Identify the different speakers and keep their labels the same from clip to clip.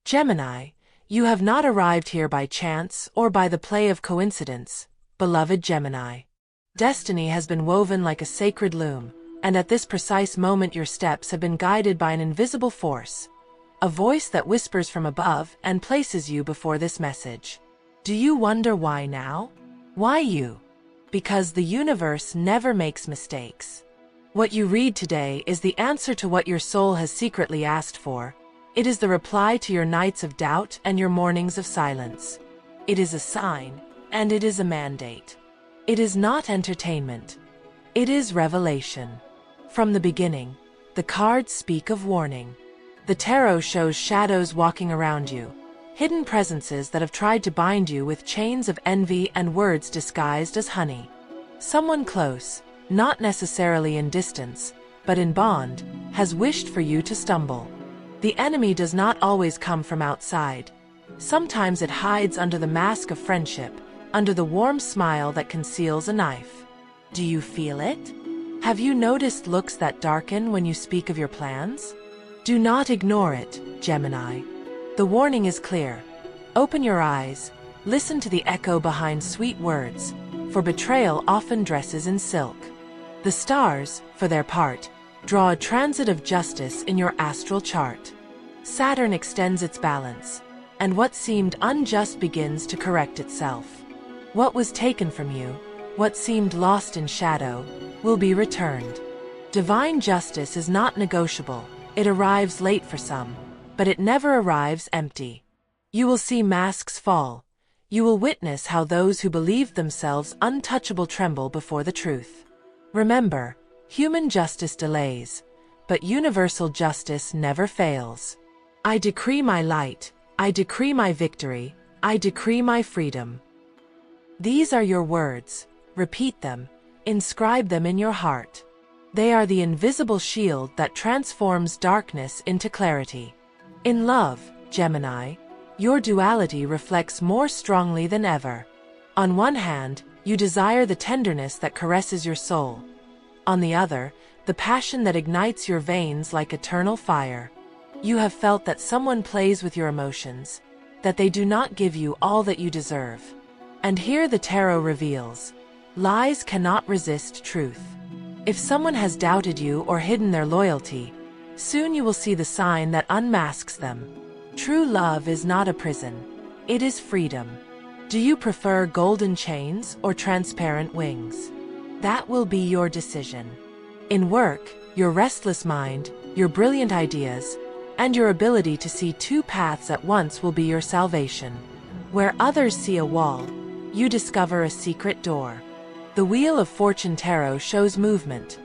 Speaker 1: Gemini, you have not arrived here by chance or by the play of coincidence, beloved Gemini. Destiny has been woven like a sacred loom, and at this precise moment your steps have been guided by an invisible force, a voice that whispers from above and places you before this message. Do you wonder why now? Why you? Because the universe never makes mistakes. What you read today is the answer to what your soul has secretly asked for. It is the reply to your nights of doubt and your mornings of silence. It is a sign, and it is a mandate. It is not entertainment. It is revelation. From the beginning, the cards speak of warning. The tarot shows shadows walking around you, hidden presences that have tried to bind you with chains of envy and words disguised as honey. Someone close, not necessarily in distance, but in bond, has wished for you to stumble. The enemy does not always come from outside. Sometimes it hides under the mask of friendship, under the warm smile that conceals a knife. Do you feel it? Have you noticed looks that darken when you speak of your plans? Do not ignore it, Gemini. The warning is clear. Open your eyes, listen to the echo behind sweet words, for betrayal often dresses in silk. The stars, for their part, draw a transit of justice in your astral chart. Saturn extends its balance, and what seemed unjust begins to correct itself. What was taken from you, what seemed lost in shadow, will be returned. Divine justice is not negotiable. It arrives late for some, but it never arrives empty. You will see masks fall. You will witness how those who believed themselves untouchable tremble before the truth. Remember, human justice delays, but universal justice never fails. I decree my light, I decree my victory, I decree my freedom. These are your words. Repeat them, inscribe them in your heart. They are the invisible shield that transforms darkness into clarity. In love, Gemini, your duality reflects more strongly than ever. On one hand, you desire the tenderness that caresses your soul. On the other, the passion that ignites your veins like eternal fire. You have felt that someone plays with your emotions, that they do not give you all that you deserve. And here the tarot reveals, lies cannot resist truth. If someone has doubted you or hidden their loyalty, soon you will see the sign that unmasks them. True love is not a prison. It is freedom. Do you prefer golden chains or transparent wings? That will be your decision. In work, your restless mind, your brilliant ideas, and your ability to see two paths at once will be your salvation. Where others see a wall, you discover a secret door. The Wheel of Fortune Tarot shows movement,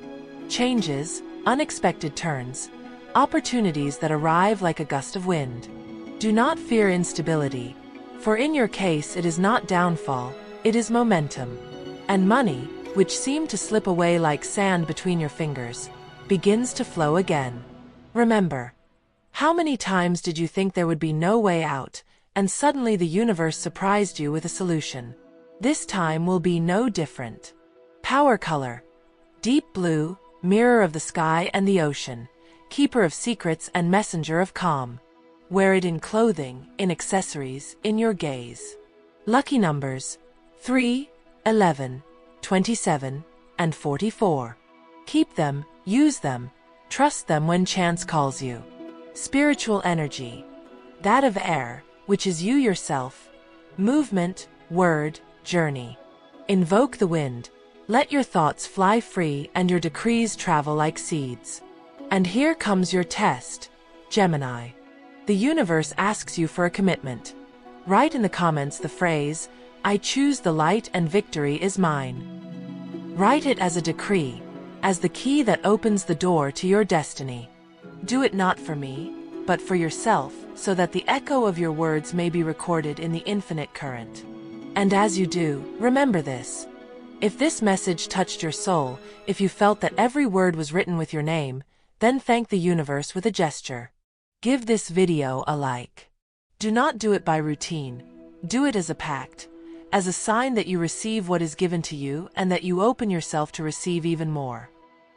Speaker 1: changes, unexpected turns, opportunities that arrive like a gust of wind. Do not fear instability, for in your case it is not downfall, it is momentum. And money, which seemed to slip away like sand between your fingers, begins to flow again. Remember, how many times did you think there would be no way out, and suddenly the universe surprised you with a solution? This time will be no different. Power color: deep blue, mirror of the sky and the ocean, keeper of secrets and messenger of calm. Wear it in clothing, in accessories, in your gaze. Lucky numbers: 3, 11, 27, and 44. Keep them, use them, trust them when chance calls you. Spiritual energy: that of air, which is you yourself. Movement, word, journey. Invoke the wind. Let your thoughts fly free and your decrees travel like seeds. And here comes your test, Gemini. The universe asks you for a commitment. Write in the comments the phrase, "I choose the light and victory is mine." Write it as a decree, as the key that opens the door to your destiny. Do it not for me, but for yourself, so that the echo of your words may be recorded in the infinite current. And as you do, remember this. If this message touched your soul, if you felt that every word was written with your name, then thank the universe with a gesture. Give this video a like. Do not do it by routine. Do it as a pact, as a sign that you receive what is given to you and that you open yourself to receive even more.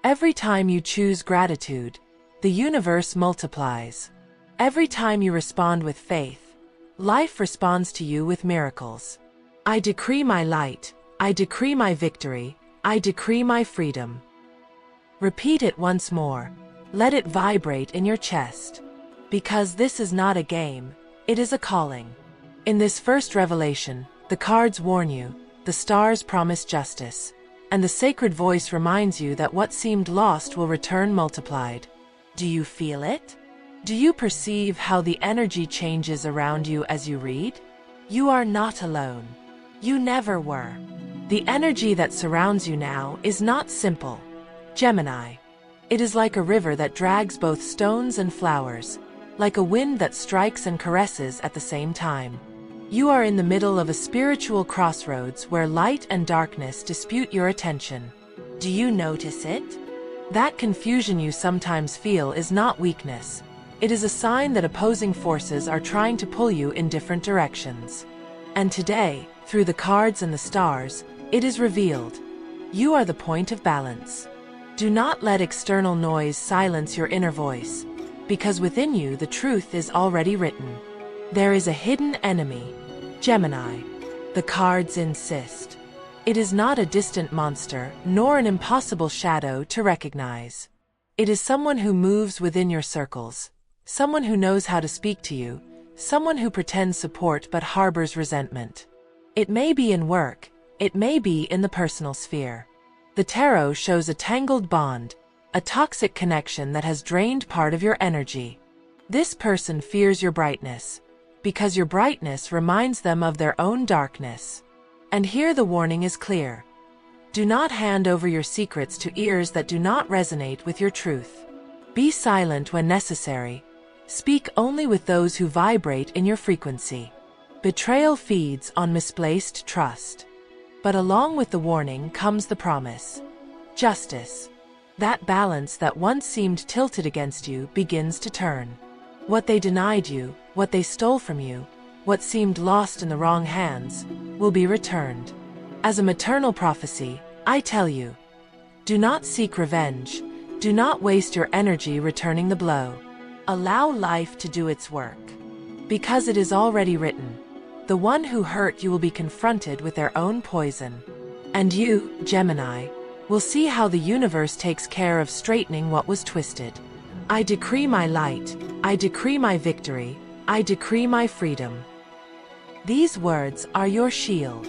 Speaker 1: Every time you choose gratitude, the universe multiplies. Every time you respond with faith, life responds to you with miracles. I decree my light, I decree my victory, I decree my freedom. Repeat it once more. Let it vibrate in your chest. Because this is not a game, it is a calling. In this first revelation, the cards warn you, the stars promise justice, and the sacred voice reminds you that what seemed lost will return multiplied. Do you feel it? Do you perceive how the energy changes around you as you read? You are not alone. You never were. The energy that surrounds you now is not simple. Gemini. It is like a river that drags both stones and flowers, like a wind that strikes and caresses at the same time. You are in the middle of a spiritual crossroads where light and darkness dispute your attention. Do you notice it? That confusion you sometimes feel is not weakness. It is a sign that opposing forces are trying to pull you in different directions. And today, through the cards and the stars, it is revealed. You are the point of balance. Do not let external noise silence your inner voice, because within you the truth is already written. There is a hidden enemy, Gemini. The cards insist. It is not a distant monster, nor an impossible shadow to recognize. It is someone who moves within your circles, someone who knows how to speak to you, someone who pretends support but harbors resentment. It may be in work, it may be in the personal sphere. The tarot shows a tangled bond, a toxic connection that has drained part of your energy. This person fears your brightness, because your brightness reminds them of their own darkness. And here the warning is clear. Do not hand over your secrets to ears that do not resonate with your truth. Be silent when necessary. Speak only with those who vibrate in your frequency. Betrayal feeds on misplaced trust. But along with the warning comes the promise. Justice. That balance that once seemed tilted against you begins to turn. What they denied you, what they stole from you, what seemed lost in the wrong hands, will be returned. As a maternal prophecy, I tell you, do not seek revenge, do not waste your energy returning the blow. Allow life to do its work. Because it is already written, the one who hurt you will be confronted with their own poison. And you, Gemini, will see how the universe takes care of straightening what was twisted. I decree my light, I decree my victory, I decree my freedom. These words are your shield.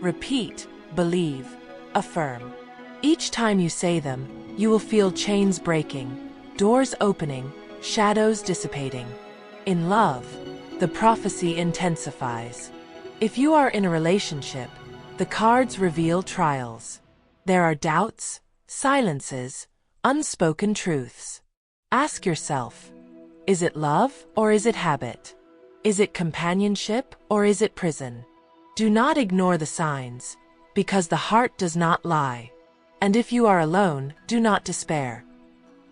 Speaker 1: Repeat, believe, affirm. Each time you say them, you will feel chains breaking, doors opening, shadows dissipating. In love, the prophecy intensifies. If you are in a relationship, the cards reveal trials. There are doubts, silences, unspoken truths. Ask yourself, is it love or is it habit? Is it companionship or is it prison? Do not ignore the signs, because the heart does not lie. And if you are alone, do not despair.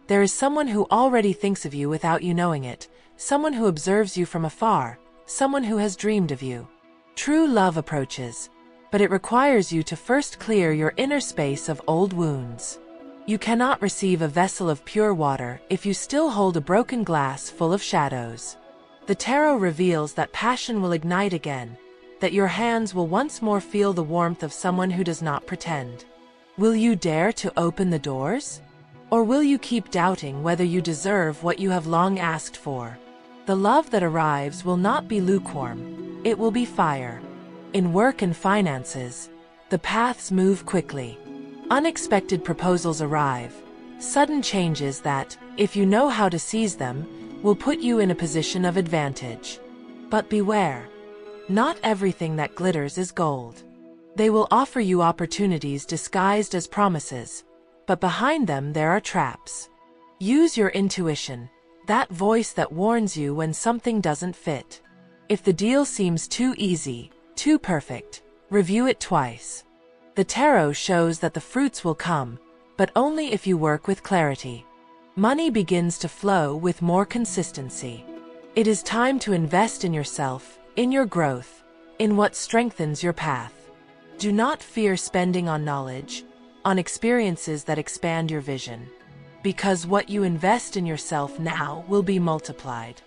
Speaker 1: There is someone who already thinks of you without you knowing it, someone who observes you from afar, someone who has dreamed of you. True love approaches, but it requires you to first clear your inner space of old wounds. You cannot receive a vessel of pure water if you still hold a broken glass full of shadows. The tarot reveals that passion will ignite again, that your hands will once more feel the warmth of someone who does not pretend. Will you dare to open the doors? Or will you keep doubting whether you deserve what you have long asked for? The love that arrives will not be lukewarm, it will be fire. In work and finances, the paths move quickly. Unexpected proposals arrive, sudden changes that, if you know how to seize them, will put you in a position of advantage. But beware. Not everything that glitters is gold. They will offer you opportunities disguised as promises, but behind them there are traps. Use your intuition, that voice that warns you when something doesn't fit. If the deal seems too easy, too perfect, review it twice. The tarot shows that the fruits will come, but only if you work with clarity. Money begins to flow with more consistency. It is time to invest in yourself, in your growth, in what strengthens your path. Do not fear spending on knowledge, on experiences that expand your vision, because what you invest in yourself now will be multiplied.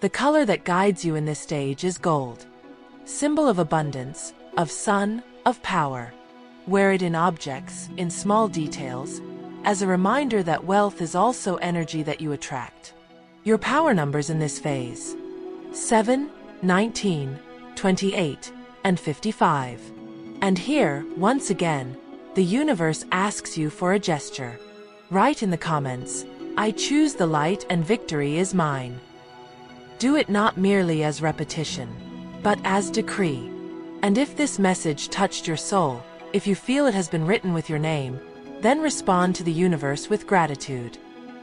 Speaker 1: The color that guides you in this stage is gold. Symbol of abundance, of sun, of power. Wear it in objects, in small details, as a reminder that wealth is also energy that you attract. Your power numbers in this phase: 7, 19, 28, and 55. And here, once again, the universe asks you for a gesture. Write in the comments, "I choose the light and victory is mine." Do it not merely as repetition, but as decree. And if this message touched your soul, if you feel it has been written with your name, then respond to the universe with gratitude.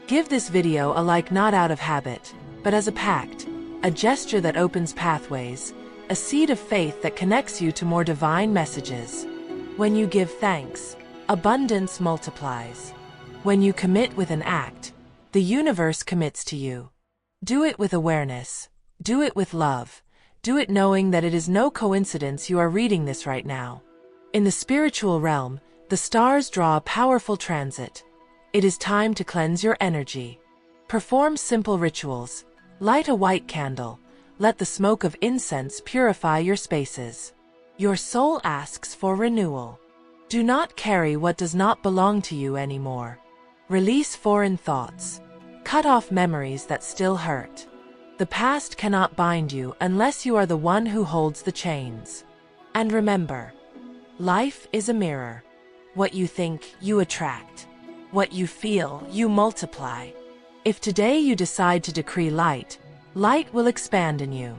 Speaker 1: Give this video a like, not out of habit, but as a pact, a gesture that opens pathways, a seed of faith that connects you to more divine messages. When you give thanks, abundance multiplies. When you commit with an act, the universe commits to you. Do it with awareness. Do it with love. Do it knowing that it is no coincidence you are reading this right now. In the spiritual realm, the stars draw a powerful transit. It is time to cleanse your energy. Perform simple rituals. Light a white candle. Let the smoke of incense purify your spaces. Your soul asks for renewal. Do not carry what does not belong to you anymore. Release foreign thoughts. Cut off memories that still hurt. The past cannot bind you unless you are the one who holds the chains. And remember, life is a mirror. What you think, you attract. What you feel, you multiply. If today you decide to decree light, light will expand in you.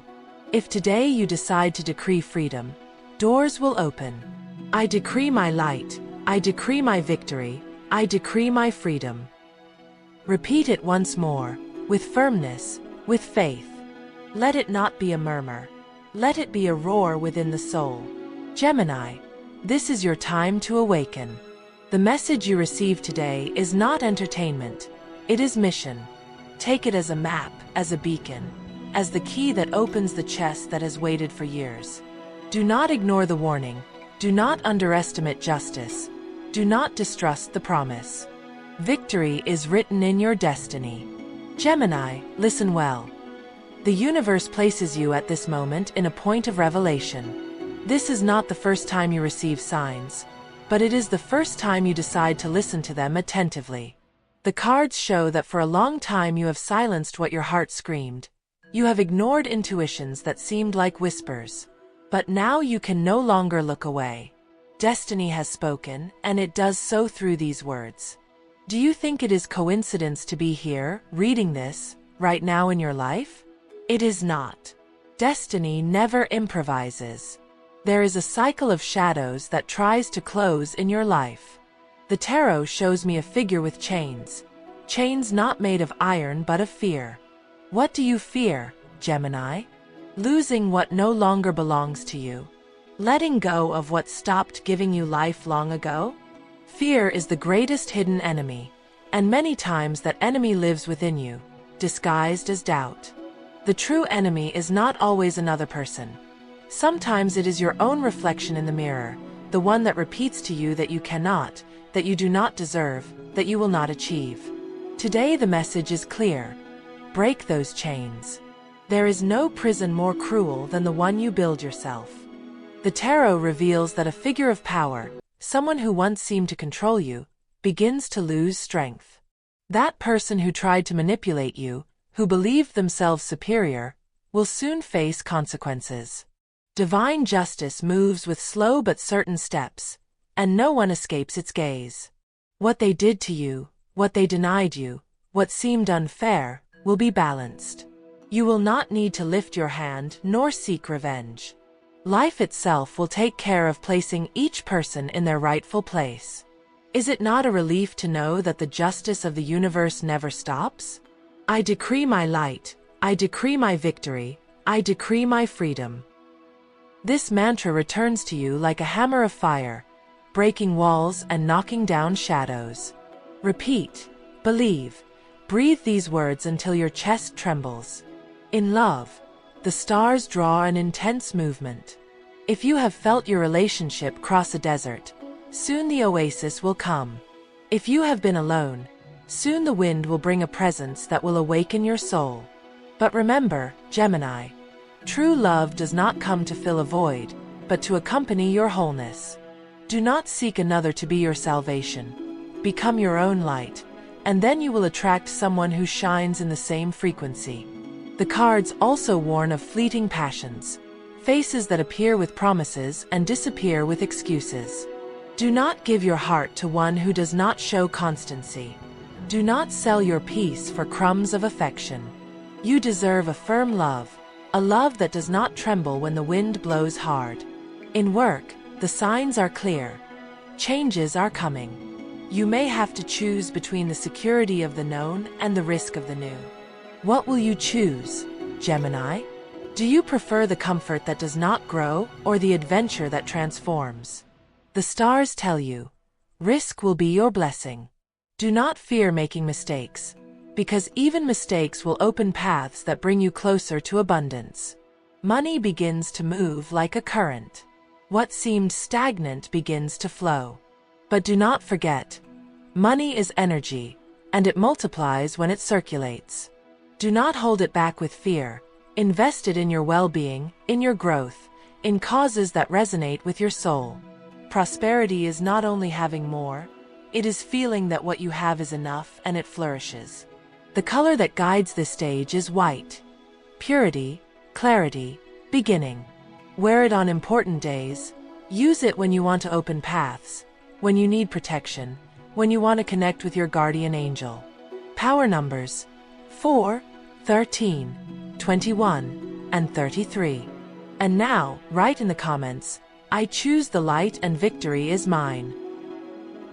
Speaker 1: If today you decide to decree freedom, doors will open. I decree my light. I decree my victory. I decree my freedom. Repeat it once more, with firmness, with faith. Let it not be a murmur. Let it be a roar within the soul. Gemini, this is your time to awaken. The message you receive today is not entertainment. It is mission. Take it as a map, as a beacon, as the key that opens the chest that has waited for years. Do not ignore the warning. Do not underestimate justice. Do not distrust the promise. Victory is written in your destiny. Gemini, listen well. The universe places you at this moment in a point of revelation. This is not the first time you receive signs, but it is the first time you decide to listen to them attentively. The cards show that for a long time you have silenced what your heart screamed. You have ignored intuitions that seemed like whispers. But now you can no longer look away. Destiny has spoken, and it does so through these words. Do you think it is coincidence to be here, reading this, right now in your life? It is not. Destiny never improvises. There is a cycle of shadows that tries to close in your life. The tarot shows me a figure with chains. Chains not made of iron but of fear. What do you fear, Gemini? Losing what no longer belongs to you. Letting go of what stopped giving you life long ago? Fear is the greatest hidden enemy, and many times that enemy lives within you, disguised as doubt. The true enemy is not always another person. Sometimes it is your own reflection in the mirror, the one that repeats to you that you cannot, that you do not deserve, that you will not achieve. Today the message is clear. Break those chains. There is no prison more cruel than the one you build yourself. The tarot reveals that a figure of power, someone who once seemed to control you, begins to lose strength. That person who tried to manipulate you, who believed themselves superior, will soon face consequences. Divine justice moves with slow but certain steps, and no one escapes its gaze. What they did to you, what they denied you, what seemed unfair, will be balanced. You will not need to lift your hand nor seek revenge. Life itself will take care of placing each person in their rightful place. Is it not a relief to know that the justice of the universe never stops? I decree my light. I decree my victory. I decree my freedom. This mantra returns to you like a hammer of fire, breaking walls and knocking down shadows. Repeat, believe, breathe these words until your chest trembles. In love, the stars draw an intense movement. If you have felt your relationship cross a desert, soon the oasis will come. If you have been alone, soon the wind will bring a presence that will awaken your soul. But remember, Gemini, true love does not come to fill a void, but to accompany your wholeness. Do not seek another to be your salvation. Become your own light, and then you will attract someone who shines in the same frequency. The cards also warn of fleeting passions, faces that appear with promises and disappear with excuses. Do not give your heart to one who does not show constancy. Do not sell your peace for crumbs of affection. You deserve a firm love, a love that does not tremble when the wind blows hard. In work, the signs are clear. Changes are coming. You may have to choose between the security of the known and the risk of the new. What will you choose, Gemini? Do you prefer the comfort that does not grow or the adventure that transforms? The stars tell you, risk will be your blessing. Do not fear making mistakes, because even mistakes will open paths that bring you closer to abundance. Money begins to move like a current. What seemed stagnant begins to flow. But do not forget, money is energy, and it multiplies when it circulates. Do not hold it back with fear. Invest it in your well-being, in your growth, in causes that resonate with your soul. Prosperity is not only having more, it is feeling that what you have is enough and it flourishes. The color that guides this stage is white. Purity, clarity, beginning. Wear it on important days. Use it when you want to open paths, when you need protection, when you want to connect with your guardian angel. Power numbers: 4, 13, 21, and 33. And now, write in the comments, I choose the light and victory is mine.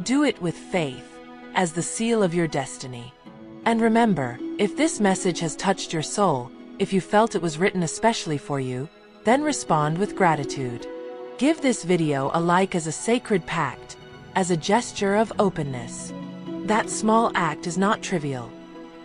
Speaker 1: Do it with faith, as the seal of your destiny. And remember, if this message has touched your soul, if you felt it was written especially for you, then respond with gratitude. Give this video a like as a sacred pact, as a gesture of openness. That small act is not trivial.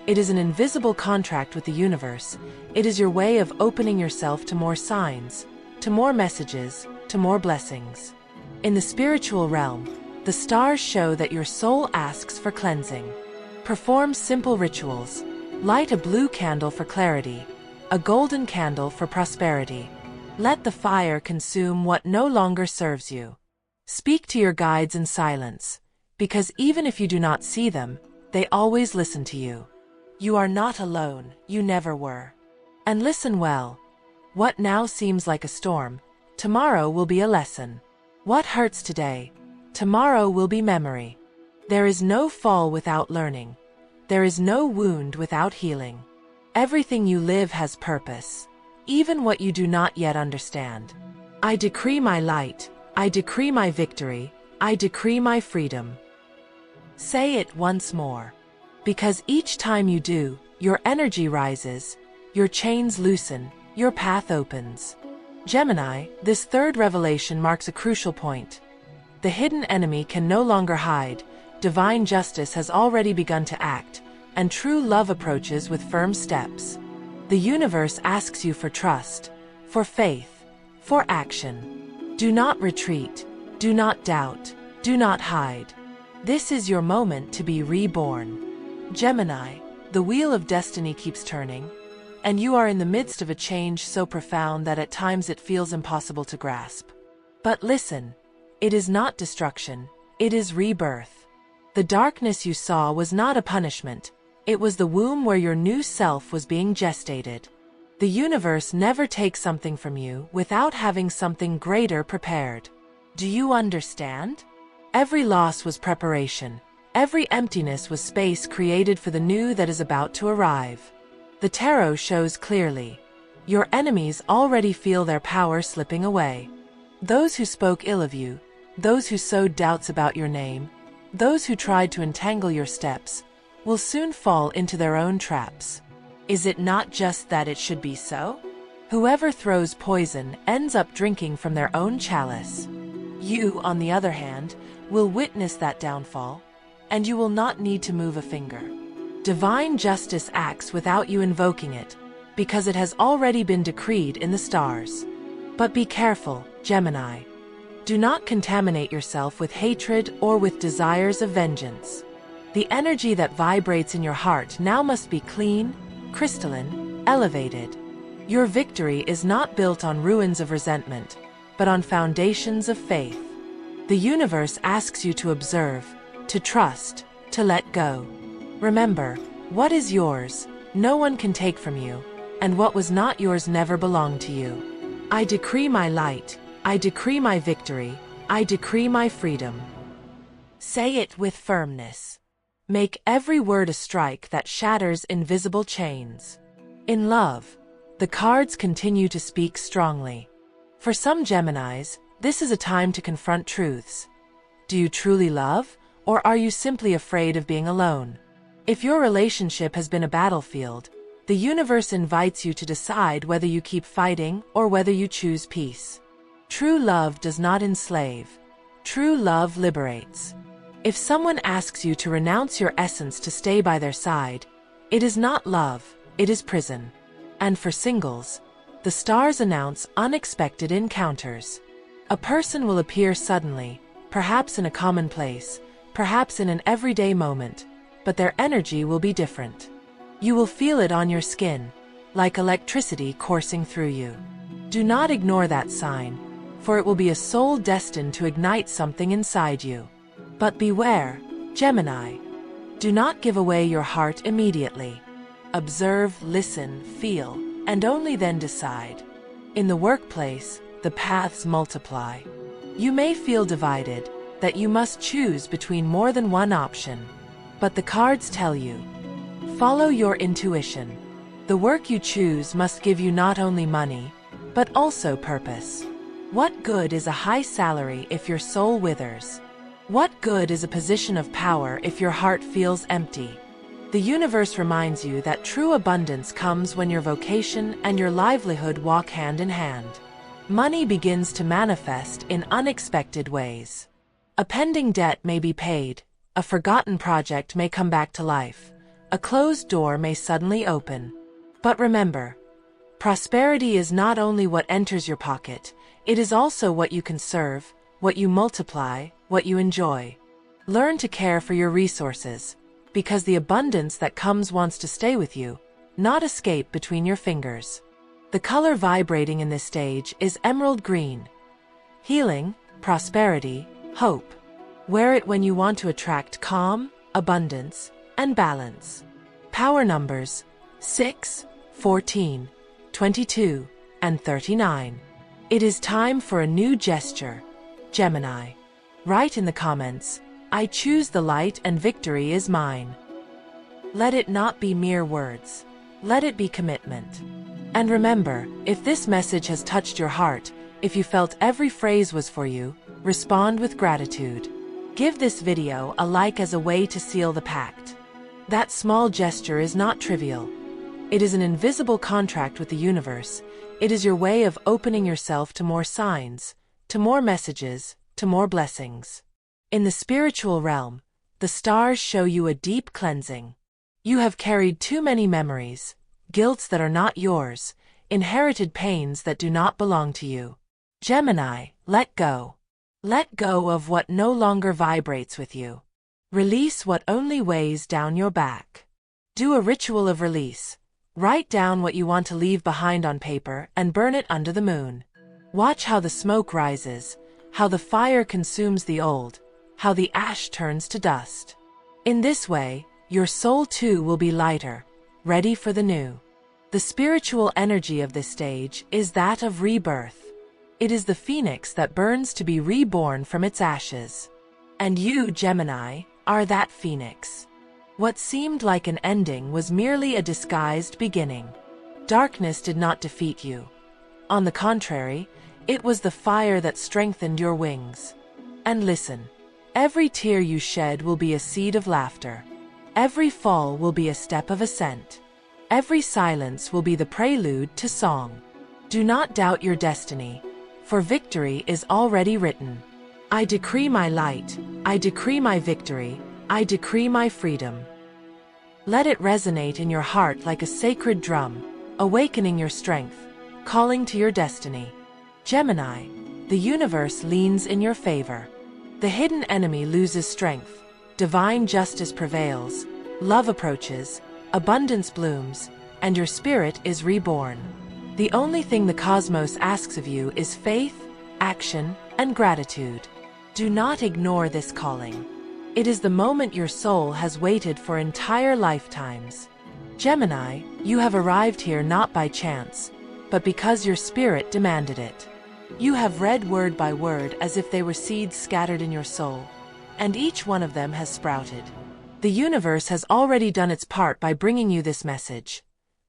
Speaker 1: It is an invisible contract with the universe. It is your way of opening yourself to more signs, to more messages, to more blessings. In the spiritual realm, the stars show that your soul asks for cleansing. Perform simple rituals. Light a blue candle for clarity, a golden candle for prosperity. Let the fire consume what no longer serves you. Speak to your guides in silence, because even if you do not see them, they always listen to you. You are not alone, you never were. And listen well. What now seems like a storm, tomorrow will be a lesson. What hurts today, tomorrow will be memory. There is no fall without learning. There is no wound without healing. Everything you live has purpose, even what you do not yet understand. I decree my light, I decree my victory, I decree my freedom. Say it once more. Because each time you do, your energy rises, your chains loosen, your path opens. Gemini, this third revelation marks a crucial point. The hidden enemy can no longer hide, divine justice has already begun to act, and true love approaches with firm steps. The universe asks you for trust, for faith, for action. Do not retreat, do not doubt, do not hide. This is your moment to be reborn. Gemini, the wheel of destiny keeps turning, and you are in the midst of a change so profound that at times it feels impossible to grasp. But listen, it is not destruction, it is rebirth. The darkness you saw was not a punishment, it was the womb where your new self was being gestated. The universe never takes something from you without having something greater prepared. Do you understand? Every loss was preparation. Every emptiness was space created for the new that is about to arrive. The tarot shows clearly. Your enemies already feel their power slipping away. Those who spoke ill of you, those who sowed doubts about your name, those who tried to entangle your steps, will soon fall into their own traps. Is it not just that it should be so? Whoever throws poison ends up drinking from their own chalice. You, on the other hand, will witness that downfall, and you will not need to move a finger. Divine justice acts without you invoking it, because it has already been decreed in the stars. But be careful, Gemini. Do not contaminate yourself with hatred or with desires of vengeance. The energy that vibrates in your heart now must be clean, crystalline, elevated. Your victory is not built on ruins of resentment, but on foundations of faith. The universe asks you to observe, to trust, to let go. Remember, what is yours, no one can take from you, and what was not yours never belonged to you. I decree my light, I decree my victory, I decree my freedom. Say it with firmness. Make every word a strike that shatters invisible chains. In love, the cards continue to speak strongly. For some Geminis, this is a time to confront truths. Do you truly love, or are you simply afraid of being alone? If your relationship has been a battlefield, the universe invites you to decide whether you keep fighting or whether you choose peace. True love does not enslave. True love liberates. If someone asks you to renounce your essence to stay by their side, it is not love, it is prison. And for singles, the stars announce unexpected encounters. A person will appear suddenly, perhaps in a common place, perhaps in an everyday moment, but their energy will be different. You will feel it on your skin, like electricity coursing through you. Do not ignore that sign, for it will be a soul destined to ignite something inside you. But beware, Gemini. Do not give away your heart immediately. Observe, listen, feel, and only then decide. In the workplace, the paths multiply. You may feel divided, that you must choose between more than one option. But the cards tell you, follow your intuition. The work you choose must give you not only money, but also purpose. What good is a high salary if your soul withers? What good is a position of power if your heart feels empty? The universe reminds you that true abundance comes when your vocation and your livelihood walk hand in hand. Money begins to manifest in unexpected ways. A pending debt may be paid, a forgotten project may come back to life, a closed door may suddenly open. But remember, prosperity is not only what enters your pocket, it is also what you conserve, what you multiply, what you enjoy. Learn to care for your resources, because the abundance that comes wants to stay with you, not escape between your fingers. The color vibrating in this stage is emerald green. Healing, prosperity, hope. Wear it when you want to attract calm, abundance, and balance. Power numbers 6, 14, 22, and 39. It is time for a new gesture, Gemini. Write in the comments, I choose the light and victory is mine. Let it not be mere words. Let it be commitment. And remember, if this message has touched your heart, if you felt every phrase was for you, respond with gratitude. Give this video a like as a way to seal the pact. That small gesture is not trivial. It is an invisible contract with the universe. It is your way of opening yourself to more signs, to more messages, to more blessings. In the spiritual realm, the stars show you a deep cleansing. You have carried too many memories, guilts that are not yours, inherited pains that do not belong to you. Gemini, let go. Let go of what no longer vibrates with you. Release what only weighs down your back. Do a ritual of release. Write down what you want to leave behind on paper and burn it under the moon. Watch how the smoke rises, how the fire consumes the old, how the ash turns to dust. In this way, your soul too will be lighter, ready for the new. The spiritual energy of this stage is that of rebirth. It is the phoenix that burns to be reborn from its ashes. And you, Gemini, are that phoenix. What seemed like an ending was merely a disguised beginning. Darkness did not defeat you. On the contrary, it was the fire that strengthened your wings. And listen, every tear you shed will be a seed of laughter. Every fall will be a step of ascent. Every silence will be the prelude to song. Do not doubt your destiny, for victory is already written. I decree my light, I decree my victory, I decree my freedom. Let it resonate in your heart like a sacred drum, awakening your strength, calling to your destiny. Gemini, the universe leans in your favor. The hidden enemy loses strength, divine justice prevails, love approaches, abundance blooms, and your spirit is reborn. The only thing the cosmos asks of you is faith, action, and gratitude. Do not ignore this calling. It is the moment your soul has waited for entire lifetimes. Gemini, you have arrived here not by chance, but because your spirit demanded it. You have read word by word as if they were seeds scattered in your soul, and each one of them has sprouted. The universe has already done its part by bringing you this message.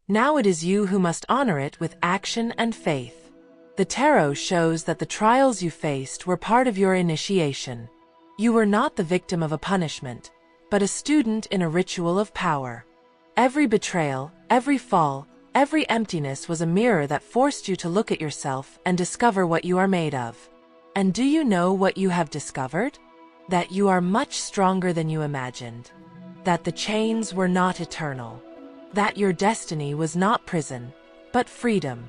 Speaker 1: Now it is you who must honor it with action and faith. The tarot shows that the trials you faced were part of your initiation. You were not the victim of a punishment, but a student in a ritual of power. Every betrayal, every fall, every emptiness was a mirror that forced you to look at yourself and discover what you are made of. And do you know what you have discovered? That you are much stronger than you imagined. That the chains were not eternal. That your destiny was not prison, but freedom.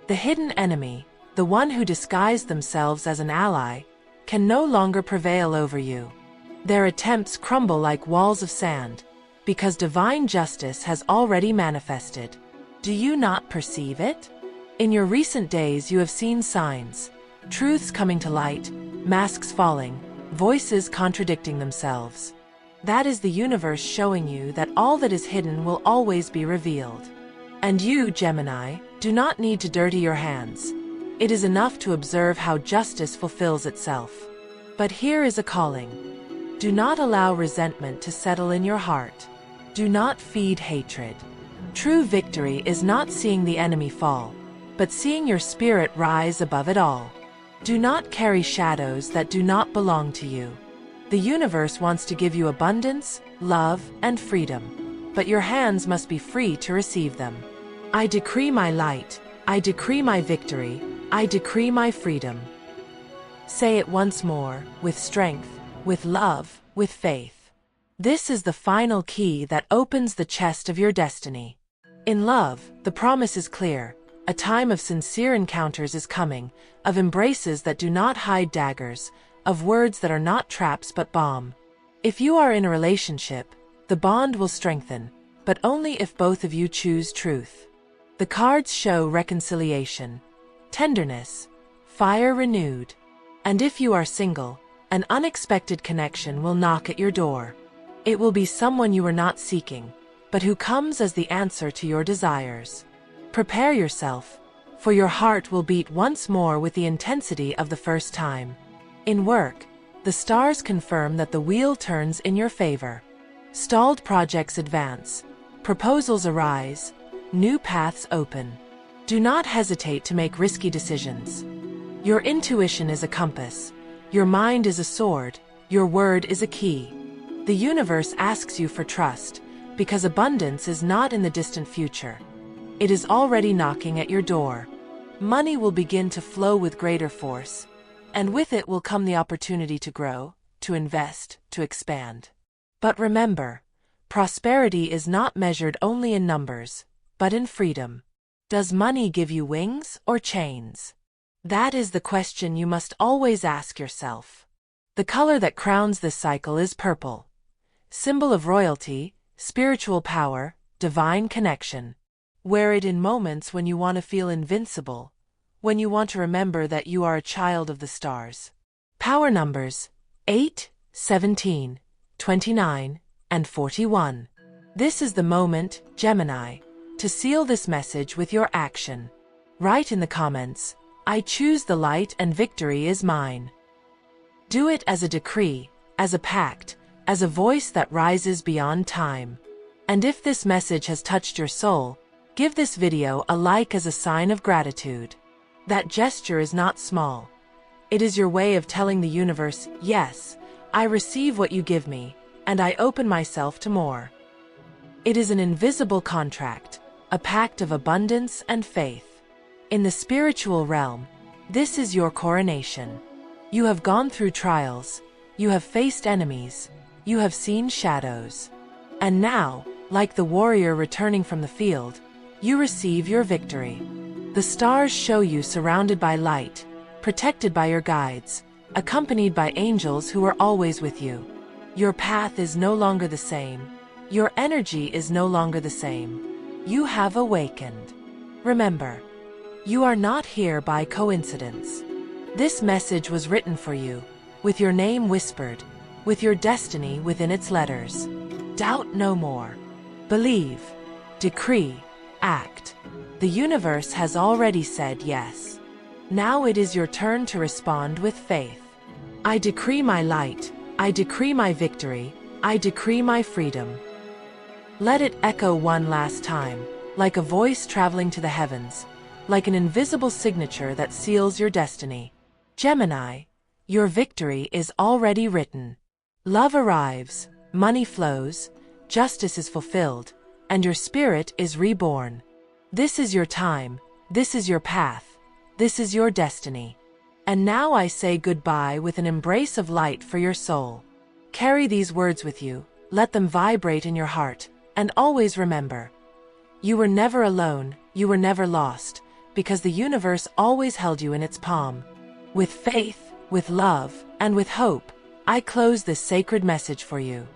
Speaker 1: The hidden enemy, the one who disguised themselves as an ally, can no longer prevail over you. Their attempts crumble like walls of sand, because divine justice has already manifested. Do you not perceive it? In your recent days you have seen signs, truths coming to light, masks falling, voices contradicting themselves. That is the universe showing you that all that is hidden will always be revealed. And you, Gemini, do not need to dirty your hands. It is enough to observe how justice fulfills itself. But here is a calling. Do not allow resentment to settle in your heart. Do not feed hatred. True victory is not seeing the enemy fall, but seeing your spirit rise above it all. Do not carry shadows that do not belong to you. The universe wants to give you abundance, love, and freedom, but your hands must be free to receive them. I decree my light, I decree my victory, I decree my freedom. Say it once more, with strength, with love, with faith. This is the final key that opens the chest of your destiny. In love, the promise is clear. A time of sincere encounters is coming, of embraces that do not hide daggers, of words that are not traps but balm. If you are in a relationship, the bond will strengthen, but only if both of you choose truth. The cards show reconciliation, tenderness, fire renewed. And if you are single, an unexpected connection will knock at your door. It will be someone you were not seeking, but who comes as the answer to your desires. Prepare yourself, for your heart will beat once more with the intensity of the first time. In work, the stars confirm that the wheel turns in your favor. Stalled projects advance, proposals arise, new paths open. Do not hesitate to make risky decisions. Your intuition is a compass, your mind is a sword, your word is a key. The universe asks you for trust, because abundance is not in the distant future. It is already knocking at your door. Money will begin to flow with greater force, and with it will come the opportunity to grow, to invest, to expand. But remember, prosperity is not measured only in numbers, but in freedom. Does money give you wings or chains? That is the question you must always ask yourself. The color that crowns this cycle is purple, symbol of royalty, spiritual power, divine connection. Wear it in moments when you want to feel invincible, when you want to remember that you are a child of the stars. Power numbers 8, 17, 29, and 41. This is the moment, Gemini, to seal this message with your action. Write in the comments, I choose the light and victory is mine. Do it as a decree, as a pact, as a voice that rises beyond time. And if this message has touched your soul, give this video a like as a sign of gratitude. That gesture is not small. It is your way of telling the universe, yes, I receive what you give me, and I open myself to more. It is an invisible contract, a pact of abundance and faith. In the spiritual realm, this is your coronation. You have gone through trials, you have faced enemies, you have seen shadows. And now, like the warrior returning from the field, you receive your victory. The stars show you surrounded by light, protected by your guides, accompanied by angels who are always with you. Your path is no longer the same. Your energy is no longer the same. You have awakened. Remember, you are not here by coincidence. This message was written for you, with your name whispered, with your destiny within its letters. Doubt no more. Believe, decree, act. The universe has already said yes. Now it is your turn to respond with faith. I decree my light, I decree my victory, I decree my freedom. Let it echo one last time, like a voice traveling to the heavens, like an invisible signature that seals your destiny. Gemini, your victory is already written. Love arrives, money flows, justice is fulfilled, and your spirit is reborn. This is your time, this is your path, this is your destiny. And now I say goodbye with an embrace of light for your soul. Carry these words with you, let them vibrate in your heart, and always remember, you were never alone, you were never lost, because the universe always held you in its palm. With faith, with love, and with hope, I close this sacred message for you.